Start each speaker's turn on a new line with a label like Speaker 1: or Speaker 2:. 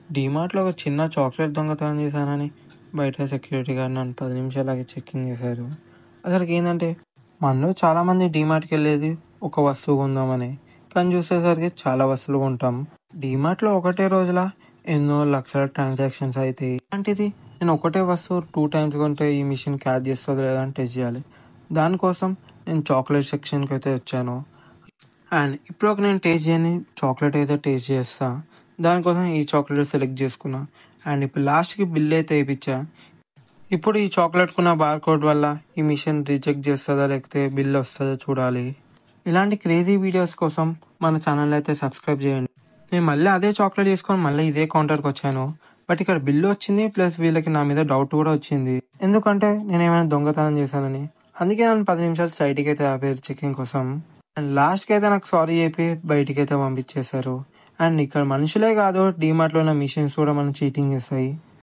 Speaker 1: డీమార్ట్‌లో ఒక చిన్న చాక్లెట్ దొంగతనం చేశానని బయట సెక్యూరిటీ గార్డ్ నన్ను 10 నిమిషాలు చెకింగ్ చేశారు. అసలుకేందంటే మనలో చాలామంది డీమార్ట్‌కెళ్ళేది ఒక వస్తువు కొందామని. కానీ చూసేసరికి చాలా వస్తువులు కొంటాం. డీమార్ట్‌లో ఒకటే రోజుల ఎన్నో లక్షల ట్రాన్సాక్షన్స్ అయితాయి. అలాంటిది నేను ఒకటే వస్తువు 2 టైమ్స్ కొంటే ఈ మిషన్ క్యాచ్ చేస్తుందో లేదో అని టెస్ట్ చేయాలి. దానికోసం నేను చాక్లెట్ సెక్షన్‌కి అయితే వచ్చాను. అండ్ ఇప్పుడు నేను టేస్ట్ చేయని చాక్లెట్ అయితే టేస్ట్ చేస్తా. దానికోసం ఈ చాక్లెట్ సెలెక్ట్ చేసుకున్నా. అండ్ ఇప్పుడు లాస్ట్‌కి బిల్ అయితే ఏపిచ్చా. ఇప్పుడు ఈ చాక్లెట్‌కున్న బార్‌కోడ్ వల్ల ఈ మిషన్ రిజెక్ట్ చేస్తదా లేకపోతే బిల్ వస్తదా చూడాలి. ఇలాంటి క్రేజీ వీడియోస్ కోసం మన ఛానల్ అయితే సబ్స్క్రైబ్ చేయండి. నేను మళ్ళీ అదే చాక్లెట్ తీసుకొని మళ్ళీ ఇదే కౌంటర్‌కి వచ్చాను. బట్ ఇక్కడ బిల్ వచ్చింది ప్లస్ వీళ్ళకి నా మీద డౌట్ కూడా వచ్చింది. ఎందుకంటే నేను ఏమైనా దొంగతనం చేశానని. అందుకే నన్ను 10 నిమిషాలు సైడ్‌కి అయితే ఆపారు చెకింగ్ కోసం. అండ్ లాస్ట్‌కి అయితే నాకు సారీ చెప్పి బయటికి అయితే పంపించేశారు. అండ్ ఇక్కడ మనుషులే కాదు డీమార్ట్‌లో ఉన్న మిషన్స్ కూడా మనం చీటింగ్ చేస్తాయి.